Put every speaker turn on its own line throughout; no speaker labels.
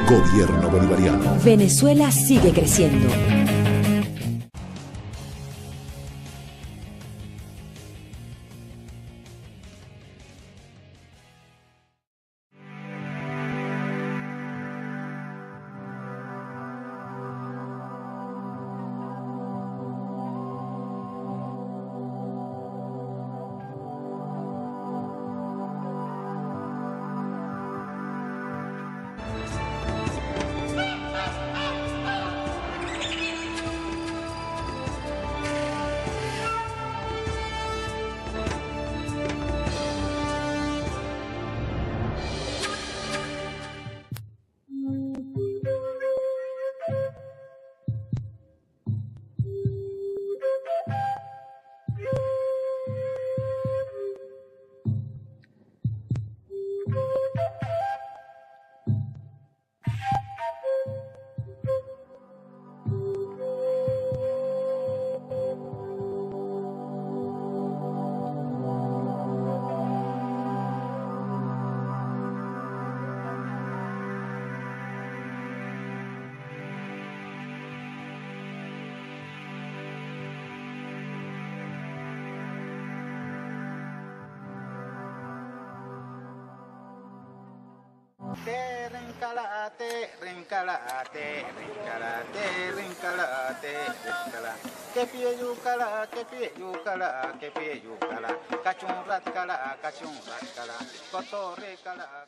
Gobierno Bolivariano.
Venezuela sigue creciendo.
Rincalate, rincalate, rincalate, rincalate, rincalate. Que pie yucala, que pie yucala, que pie yucala. Cachun ratcala, cotorrecala,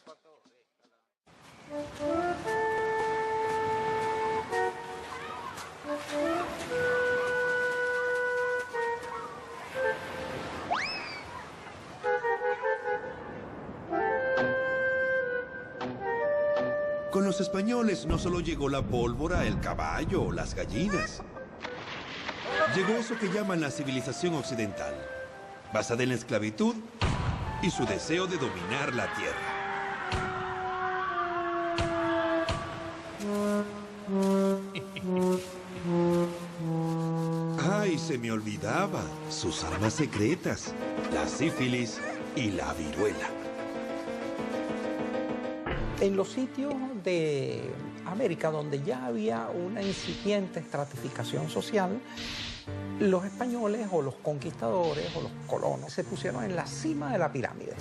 Con los españoles no solo llegó la pólvora, el caballo o las gallinas. Llegó eso que llaman la civilización occidental, basada en la esclavitud y su deseo de dominar la tierra. ¡Ay, se me olvidaba! Sus armas secretas, la sífilis y la viruela.
En los sitios de América donde ya había una incipiente estratificación social, los españoles o los conquistadores o los colonos se pusieron en la cima de la pirámide.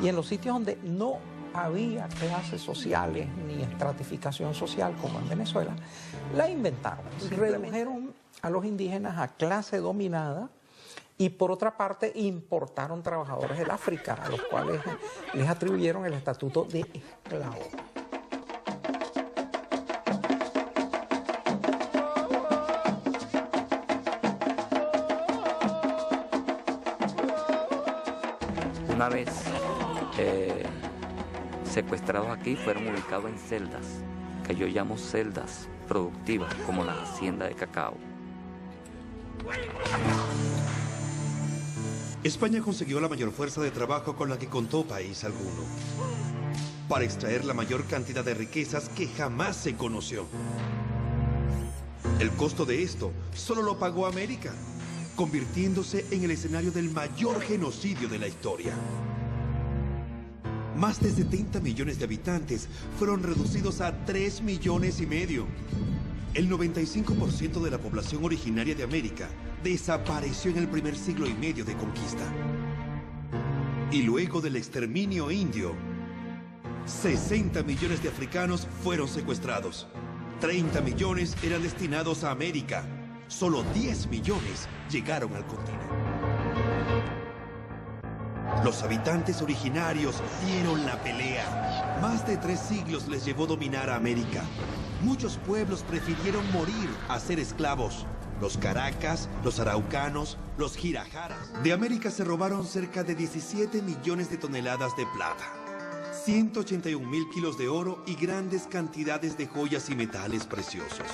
Y en los sitios donde no había clases sociales ni estratificación social como en Venezuela, la inventaron. Redujeron a los indígenas a clase dominada. Y por otra parte, importaron trabajadores del África, a los cuales les atribuyeron el estatuto de esclavo.
Una vez secuestrados aquí, fueron ubicados en celdas, que yo llamo celdas productivas, como la hacienda de cacao.
España consiguió la mayor fuerza de trabajo con la que contó país alguno, para extraer la mayor cantidad de riquezas que jamás se conoció. El costo de esto solo lo pagó América, convirtiéndose en el escenario del mayor genocidio de la historia. Más de 70 millones de habitantes fueron reducidos a 3,5 millones. El 95% de la población originaria de América desapareció en el primer siglo y medio de conquista. Y luego del exterminio indio, 60 millones de africanos fueron secuestrados. 30 millones eran destinados a América. Solo 10 millones llegaron al continente. Los habitantes originarios dieron la pelea. Más de 3 siglos les llevó dominar a América. Muchos pueblos prefirieron morir a ser esclavos. Los caracas, los araucanos, los girajaras. De América se robaron cerca de 17 millones de toneladas de plata, 181,000 kilos de oro y grandes cantidades de joyas y metales preciosos.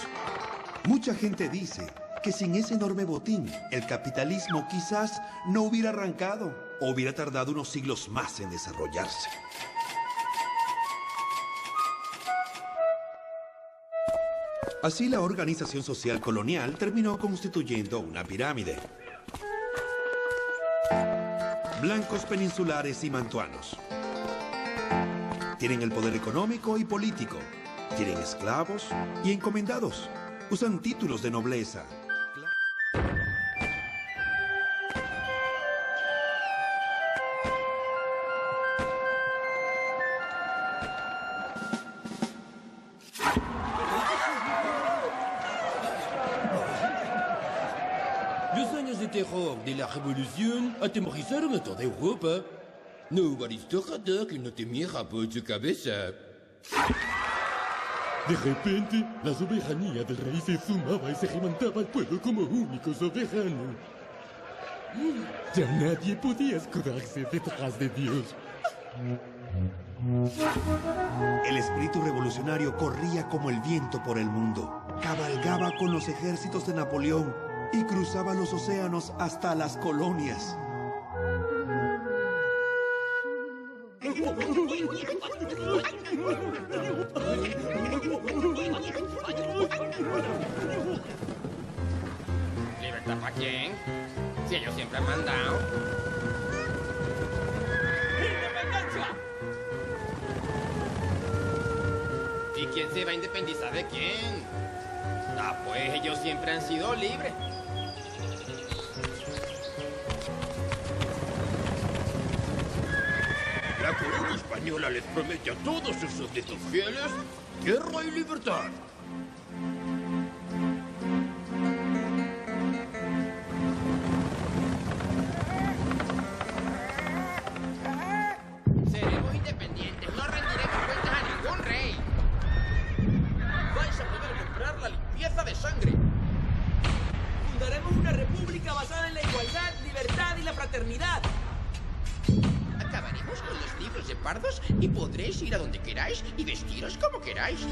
Mucha gente dice que sin ese enorme botín, el capitalismo quizás no hubiera arrancado o hubiera tardado unos siglos más en desarrollarse. Así, la organización social colonial terminó constituyendo una pirámide. Blancos peninsulares y mantuanos tienen el poder económico y político, Tienen esclavos y encomendados. Usan títulos de nobleza.
Los años de terror de la revolución atemorizaron a toda Europa. No hubo aristócrata que no temiera por su cabeza. De repente, la soberanía del rey se sumaba y se levantaba al pueblo como único soberano. Ya nadie podía escudarse detrás de Dios.
El espíritu revolucionario corría como el viento por el mundo. Cabalgaba con los ejércitos de Napoleón y cruzaba los océanos hasta las colonias.
¿Libertad para quién? Si ellos siempre han mandado. ¡Independencia! ¿Y quién se va a independizar de quién? Ah, pues ellos siempre han sido libres.
La corona española les promete a todos sus súbditos fieles tierra y libertad.
Seremos independientes, no rendiremos cuentas a ningún rey.
Vais a poder comprar la limpieza de sangre. Fundaremos una república basada en la igualdad, libertad y la fraternidad.
Acabaremos con los libros de pardos y podréis ir a donde queráis y vestiros como queráis.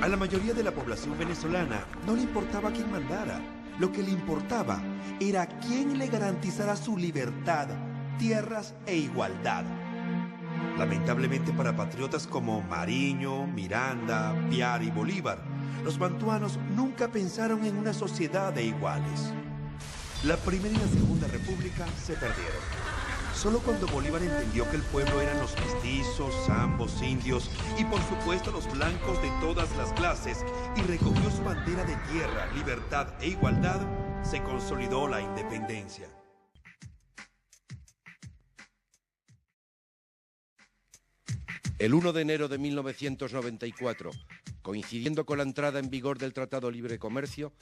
A la mayoría de la población venezolana no le importaba quién mandara. Lo que le importaba era quién le garantizara su libertad, tierras e igualdad. Lamentablemente para patriotas como Mariño, Miranda, Piar y Bolívar, los bantuanos nunca pensaron en una sociedad de iguales. La Primera y la Segunda República se perdieron. Solo cuando Bolívar entendió que el pueblo eran los mestizos, zambos, indios y por supuesto los blancos de todas las clases y recogió su bandera de tierra, libertad e igualdad, se consolidó la independencia.
El 1 de enero de 1994, coincidiendo con la entrada en vigor del Tratado Libre Comercio,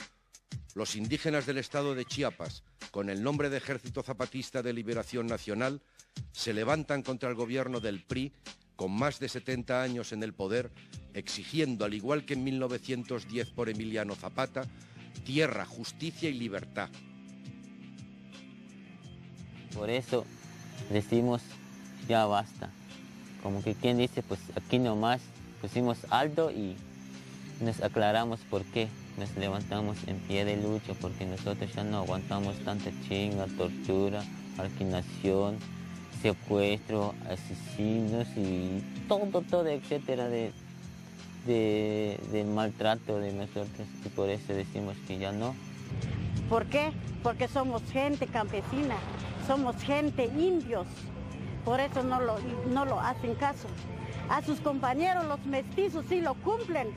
los indígenas del estado de Chiapas, con el nombre de Ejército Zapatista de Liberación Nacional, se levantan contra el gobierno del PRI, con más de 70 años en el poder, exigiendo, al igual que en 1910 por Emiliano Zapata, tierra, justicia y libertad.
Por eso decimos, ya basta. Como que quien dice, pues aquí nomás pusimos alto y nos aclaramos por qué. Nos levantamos en pie de lucha porque nosotros ya no aguantamos tanta chinga, tortura, marginación, secuestro, asesinos y todo, etcétera, del maltrato de nosotros. Y por eso decimos que ya no.
¿Por qué? Porque somos gente campesina, somos gente indios. Por eso no lo hacen caso. A sus compañeros, los mestizos, sí lo cumplen.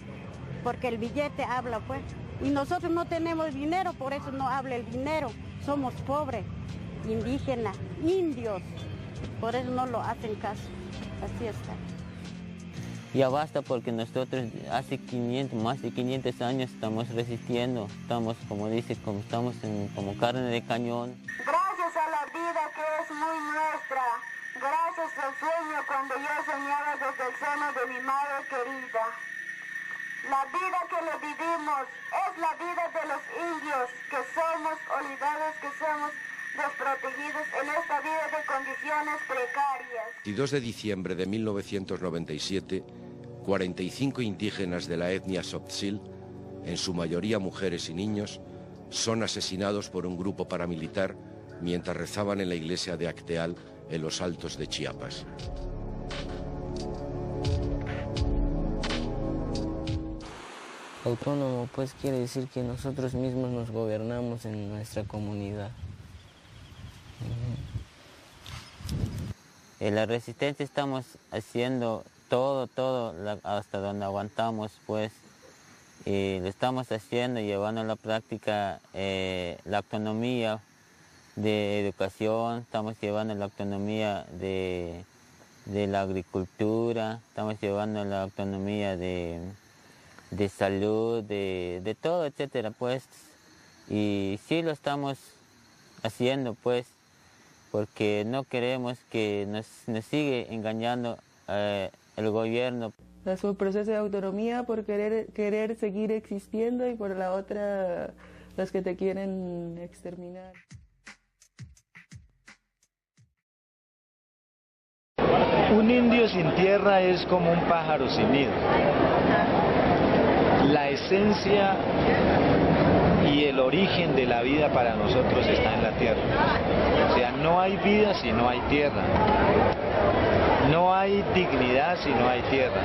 Porque el billete habla, pues. Y nosotros no tenemos dinero, por eso no habla el dinero. Somos pobres, indígenas, indios. Por eso no lo hacen caso. Así está.
Ya basta porque nosotros hace más de 500 años estamos resistiendo. Estamos, como dice, estamos como carne de cañón.
Gracias a la vida que es muy nuestra. Gracias al sueño cuando yo soñaba desde el seno de mi madre querida. La vida que le vivimos es la vida de los indios, que somos olvidados, que somos desprotegidos en esta vida de condiciones precarias.
El 2 de diciembre de 1997, 45 indígenas de la etnia Tzotzil, en su mayoría mujeres y niños, son asesinados por un grupo paramilitar mientras rezaban en la iglesia de Acteal, en los Altos de Chiapas.
Autónomo, pues quiere decir que nosotros mismos nos gobernamos en nuestra comunidad. En la resistencia estamos haciendo todo, hasta donde aguantamos, pues, y lo estamos haciendo, llevando a la práctica la autonomía de educación, estamos llevando la autonomía de la agricultura, estamos llevando la autonomía de salud, de todo, etcétera, pues, y sí lo estamos haciendo, pues, porque no queremos que nos siga engañando el gobierno.
Es un proceso de autonomía por querer seguir existiendo y por la otra los que te quieren exterminar.
Un indio sin tierra es como un pájaro sin nido. La esencia y el origen de la vida para nosotros está en la tierra. O sea, no hay vida si no hay tierra. No hay dignidad si no hay tierra.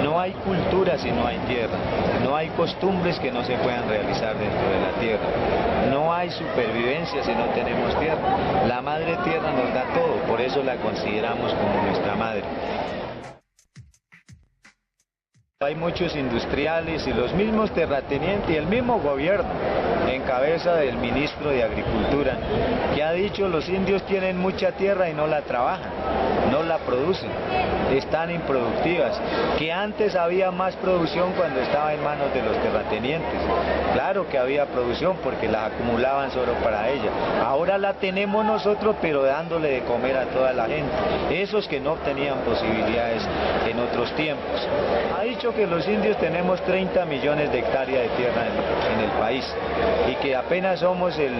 No hay cultura si no hay tierra. No hay costumbres que no se puedan realizar dentro de la tierra. No hay supervivencia si no tenemos tierra. La madre tierra nos da todo, por eso la consideramos como nuestra madre. Hay muchos industriales y los mismos terratenientes y el mismo gobierno, en cabeza del ministro de Agricultura, que ha dicho los indios tienen mucha tierra y no la trabajan, no la producen, están improductivas, que antes había más producción cuando estaba en manos de los terratenientes. Claro que había producción porque las acumulaban solo para ella. Ahora la tenemos nosotros, pero dándole de comer a toda la gente, esos que no tenían posibilidades en otros tiempos. Ha dicho que los indios tenemos 30 millones de hectáreas de tierra en el país y que apenas somos el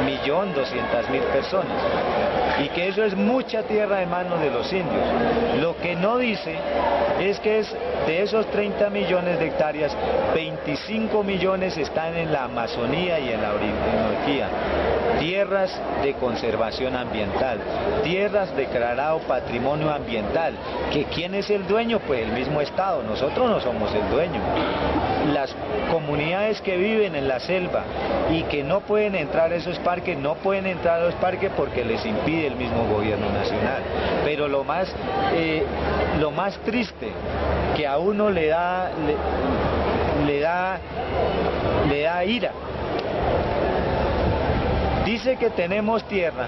1.200.000 personas y que eso es mucha tierra en manos de los indios. Lo que no dice es que de esos 30 millones de hectáreas, 25 millones están en la Amazonía y en la Orinoquía. Tierras de conservación ambiental, tierras declarado patrimonio ambiental, que ¿quién es el dueño? Pues el mismo Estado, nosotros no somos el dueño. Las comunidades que viven en la selva y que no pueden entrar a esos parques, no pueden entrar a los parques porque les impide el mismo gobierno nacional. Pero lo más triste, que a uno le da ira. Dice que tenemos tierra,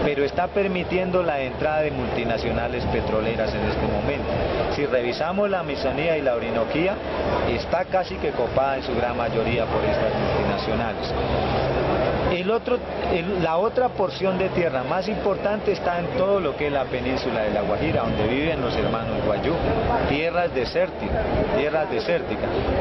pero está permitiendo la entrada de multinacionales petroleras en este momento. Si revisamos la Amazonía y la Orinoquía, está casi que copada en su gran mayoría por estas multinacionales. La otra porción de tierra más importante está en todo lo que es la península de La Guajira, donde viven los hermanos Guayú, tierras desérticas.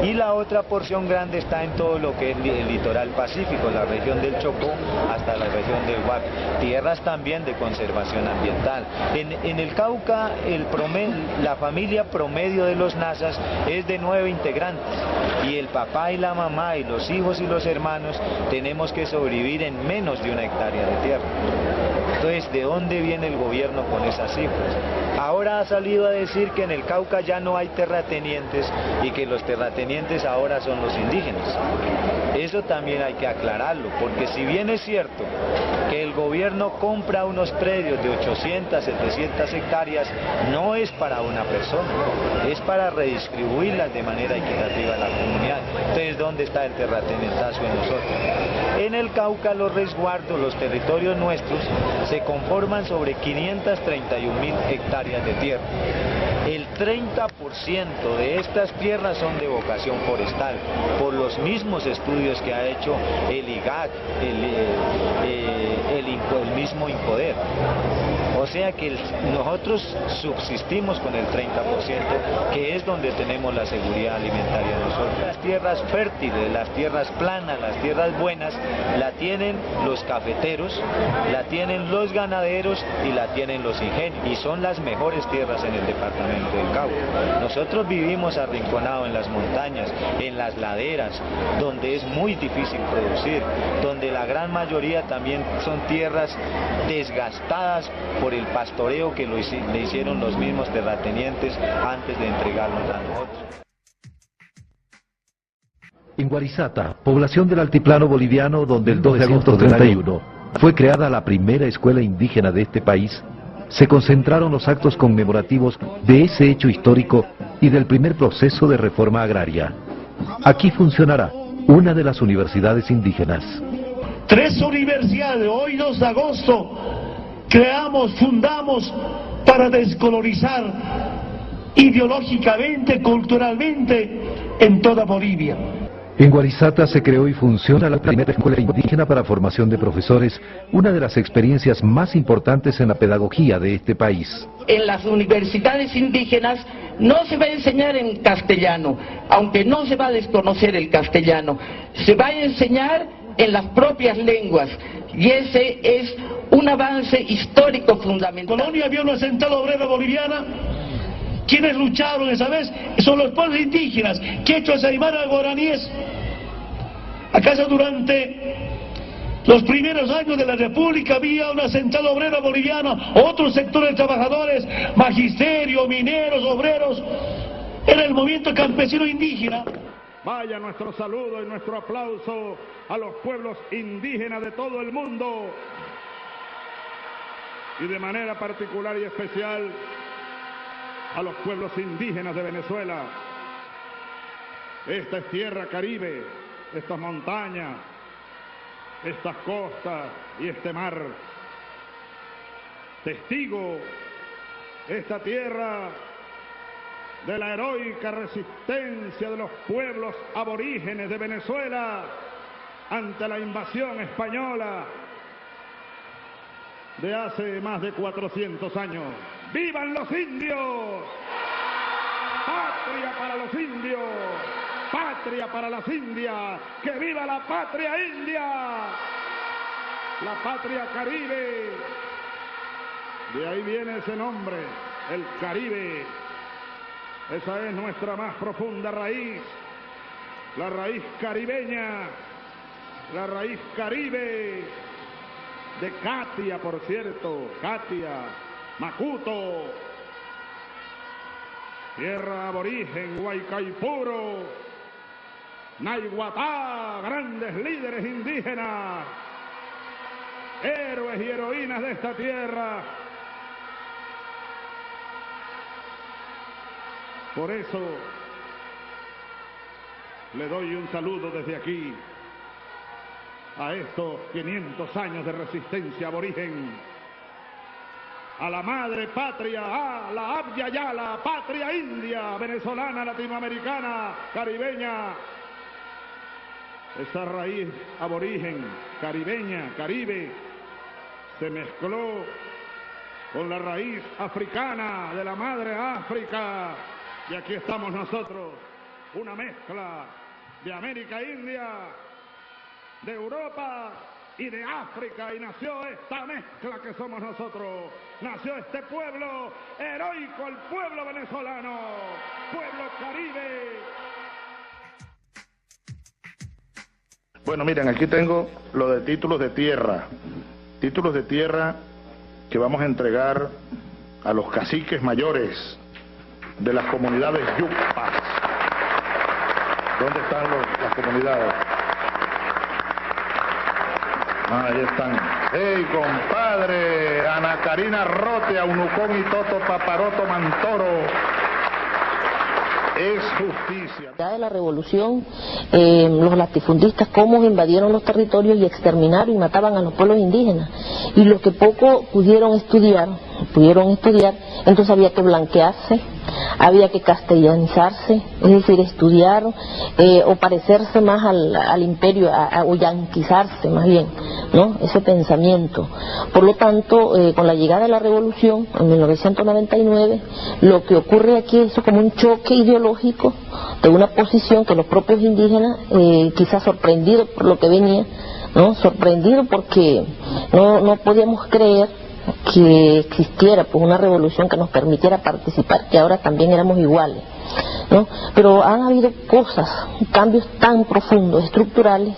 Y la otra porción grande está en todo lo que es el litoral pacífico, la región del Chocó hasta la región del Huapi, tierras también de conservación ambiental. En el Cauca, la familia promedio de los Nazas es de 9 integrantes, y el papá y la mamá y los hijos y los hermanos tenemos que sobrevivir en menos de 1 hectárea de tierra. Entonces, ¿de dónde viene el gobierno con esas cifras? Ahora ha salido a decir que en el Cauca ya no hay terratenientes y que los terratenientes ahora son los indígenas. Eso también hay que aclararlo, porque si bien es cierto que el gobierno compra unos predios de 800, 700 hectáreas, no es para una persona, es para redistribuirlas de manera equitativa a la comunidad. Entonces, ¿dónde está el terratenientazo en nosotros? En el Cauca, los resguardos, los territorios nuestros, se conforman sobre 531.000 hectáreas de tierra. El 30% de estas tierras son de vocación forestal, por los mismos estudios que ha hecho el IGAC, el mismo INPODER. O sea que nosotros subsistimos con el 30%, que es donde tenemos la seguridad alimentaria nosotros. Las tierras fértiles, las tierras planas, las tierras buenas, la tienen los cafeteros, la tienen los ganaderos y la tienen los ingenios. Y son las mejores tierras en el departamento del Cauca. Nosotros vivimos arrinconados en las montañas, en las laderas, donde es muy difícil producir, donde la gran mayoría también son tierras desgastadas por el pastoreo que le hicieron los mismos terratenientes antes de entregarnos a nosotros.
En Guarizata, población del altiplano boliviano, donde el 2 de agosto del 31 fue creada la primera escuela indígena de este país, se concentraron los actos conmemorativos de ese hecho histórico y del primer proceso de reforma agraria. Aquí funcionará una de las universidades indígenas.
3 universidades, hoy 2 de agosto, fundamos para descolorizar ideológicamente, culturalmente, en toda Bolivia.
En Guarizata se creó y funciona la primera escuela indígena para formación de profesores, una de las experiencias más importantes en la pedagogía de este país.
En las universidades indígenas no se va a enseñar en castellano, aunque no se va a desconocer el castellano, se va a enseñar en las propias lenguas, y ese es un avance histórico fundamental.
Colonia había una central obrera boliviana. ¿Quiénes lucharon esa vez? Son los pueblos indígenas, quechuas, aymaras, guaraníes. ¿Acaso durante los primeros años de la República había una central obrera boliviana, otros sectores trabajadores, magisterio, mineros, obreros? Era el movimiento campesino indígena.
Vaya nuestro saludo y nuestro aplauso a los pueblos indígenas de todo el mundo, y de manera particular y especial a los pueblos indígenas de Venezuela. Esta es tierra caribe, estas montañas, estas costas y este mar. Testigo, esta tierra de la heroica resistencia de los pueblos aborígenes de Venezuela ante la invasión española de hace más de 400 años. ¡Vivan los indios! ¡Patria para los indios! ¡Patria para las indias! ¡Que viva la patria india! La patria caribe. De ahí viene ese nombre, el Caribe. Esa es nuestra más profunda raíz, la raíz caribeña, la raíz caribe de Catia, por cierto, Catia, Macuto, tierra aborigen, Huaycaipuro, Naiguatá, grandes líderes indígenas, héroes y heroínas de esta tierra. Por eso le doy un saludo desde aquí a estos 500 años de resistencia aborigen, a la madre patria, a la Abya Yala, patria india, venezolana, latinoamericana, caribeña. Esa raíz aborigen, caribeña, caribe, se mezcló con la raíz africana de la madre África. Y aquí estamos nosotros, una mezcla de América India, de Europa y de África, y nació esta mezcla que somos nosotros. Nació este pueblo heroico, el pueblo venezolano, pueblo caribe.
Bueno, miren, aquí tengo lo de títulos de tierra que vamos a entregar a los caciques mayores de las comunidades yucpas. ¿Dónde están las comunidades? Ahí están. ¡Hey, compadre! Ana Karina Rote, Aunucón y Toto Paparoto Mantoro. Es justicia.
Ya de la revolución, los latifundistas cómo invadieron los territorios y exterminaron y mataban a los pueblos indígenas. Y los que poco pudieron estudiar, entonces había que blanquearse, había que castellanizarse, es decir, estudiar o parecerse más al imperio, o yanquizarse más bien, ¿no? Ese pensamiento. Por lo tanto, con la llegada de la revolución en 1999, lo que ocurre aquí es como un choque ideológico de una posición que los propios indígenas, quizás sorprendidos por lo que venía, ¿no? Sorprendidos porque no podíamos creer que existiera pues una revolución que nos permitiera participar, que ahora también éramos iguales, ¿no? Pero han habido cosas, cambios tan profundos, estructurales,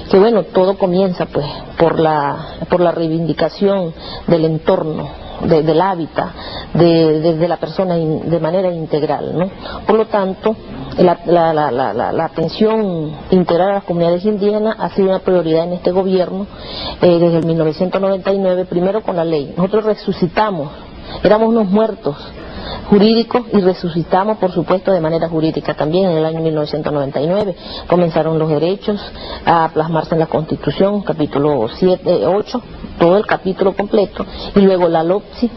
que bueno, todo comienza pues por la reivindicación del entorno, del hábitat, de la persona de manera integral, ¿no? Por lo tanto, la atención integral a las comunidades indígenas ha sido una prioridad en este gobierno desde el 1999, primero con la ley. Nosotros resucitamos éramos unos muertos jurídicos y resucitamos, por supuesto, de manera jurídica también. En el año 1999 comenzaron los derechos a plasmarse en la Constitución, capítulo 8, todo el capítulo completo, y luego la LOPSI.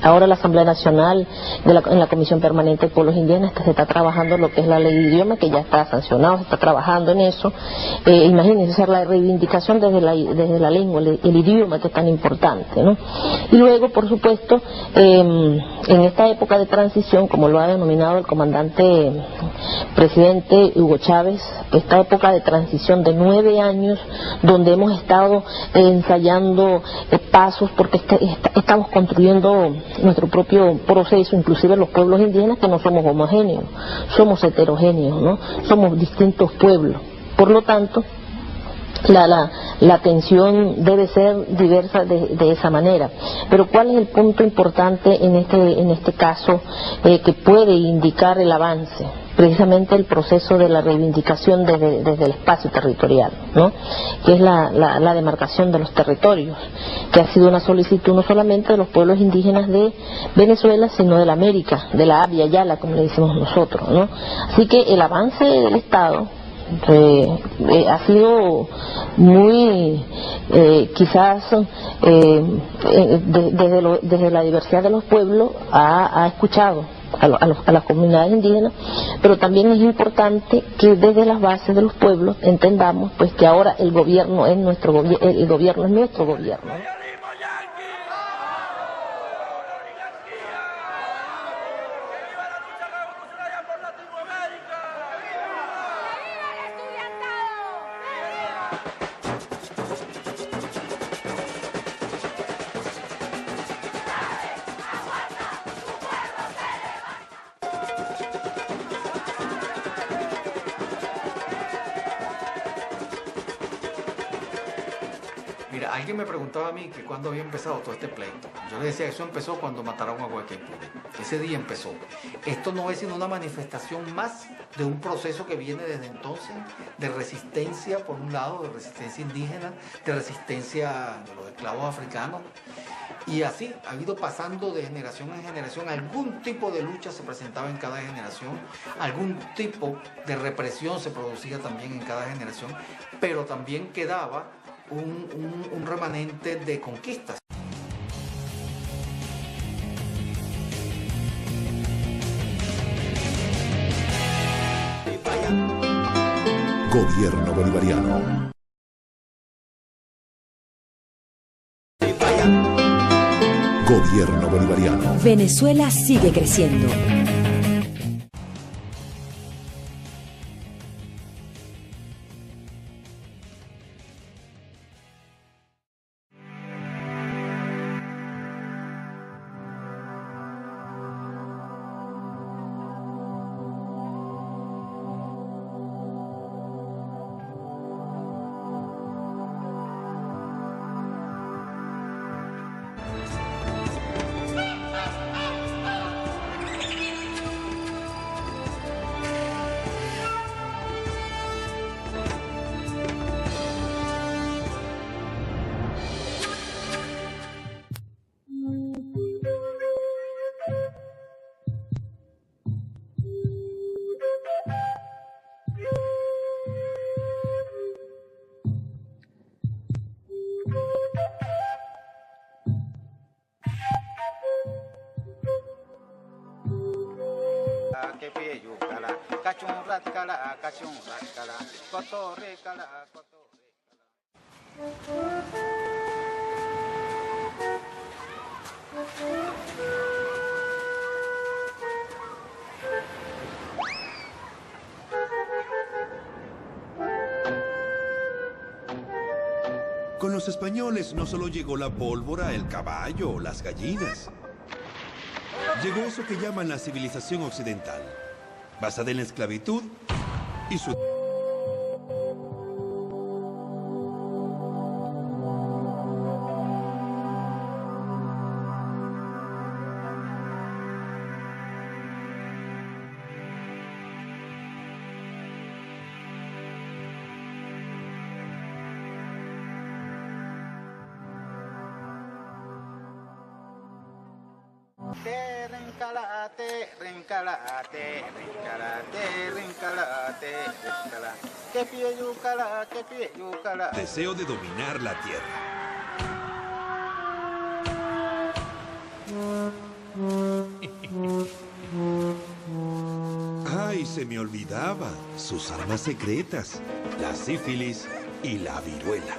Ahora la Asamblea Nacional en la Comisión Permanente de Pueblos Indígenas, que se está trabajando lo que es la ley de idioma, que ya está sancionado, se está trabajando en eso. Imagínense hacer la reivindicación desde la lengua, el idioma, que es tan importante, ¿no? Y luego, por supuesto, en esta época de transición, como lo ha denominado el comandante presidente Hugo Chávez, esta época de transición de 9 años, donde hemos estado ensayando pasos, porque estamos construyendo nuestro propio proceso, inclusive los pueblos indígenas, que no somos homogéneos, somos heterogéneos, ¿no? Somos distintos pueblos. Por lo tanto, la atención debe ser diversa de esa manera. Pero ¿cuál es el punto importante en este caso que puede indicar el avance? Precisamente el proceso de la reivindicación desde el espacio territorial, ¿no? Que es la demarcación de los territorios, que ha sido una solicitud no solamente de los pueblos indígenas de Venezuela, sino de la América, de la Abya Yala, como le decimos nosotros, ¿no? Así que el avance del Estado ha sido muy, quizás desde la diversidad de los pueblos ha escuchado a las comunidades indígenas, pero también es importante que desde las bases de los pueblos entendamos pues que ahora el gobierno es nuestro gobierno, el gobierno es nuestro gobierno, ¿no?
Mira, alguien me preguntaba a mí que cuándo había empezado todo este pleito. Yo le decía, eso empezó cuando mataron a Guaqueipure. Ese día empezó. Esto no es sino una manifestación más de un proceso que viene desde entonces, de resistencia, por un lado, de resistencia indígena, de resistencia de los esclavos africanos. Y así ha ido pasando de generación en generación. Algún tipo de lucha se presentaba en cada generación, algún tipo de represión se producía también en cada generación, pero también quedaba un remanente de conquistas.
Gobierno bolivariano. Gobierno bolivariano.
Venezuela sigue creciendo.
Con los españoles no solo llegó la pólvora, el caballo, las gallinas. Llegó eso que llaman la civilización occidental, basada en la esclavitud y su...
Rencalate, rencalate, rencalate, rencalate, rencalate. Que pie yucala, que pie yucala.
Deseo de dominar la tierra. ¡Ay, se me olvidaba! Sus armas secretas, la sífilis y la viruela.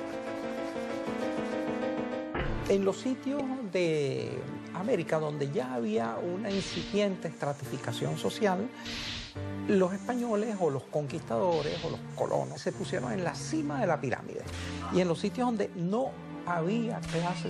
En los sitios de América donde ya había una incipiente estratificación social, los españoles o los conquistadores o los colonos se pusieron en la cima de la pirámide. Y en los sitios donde no había clases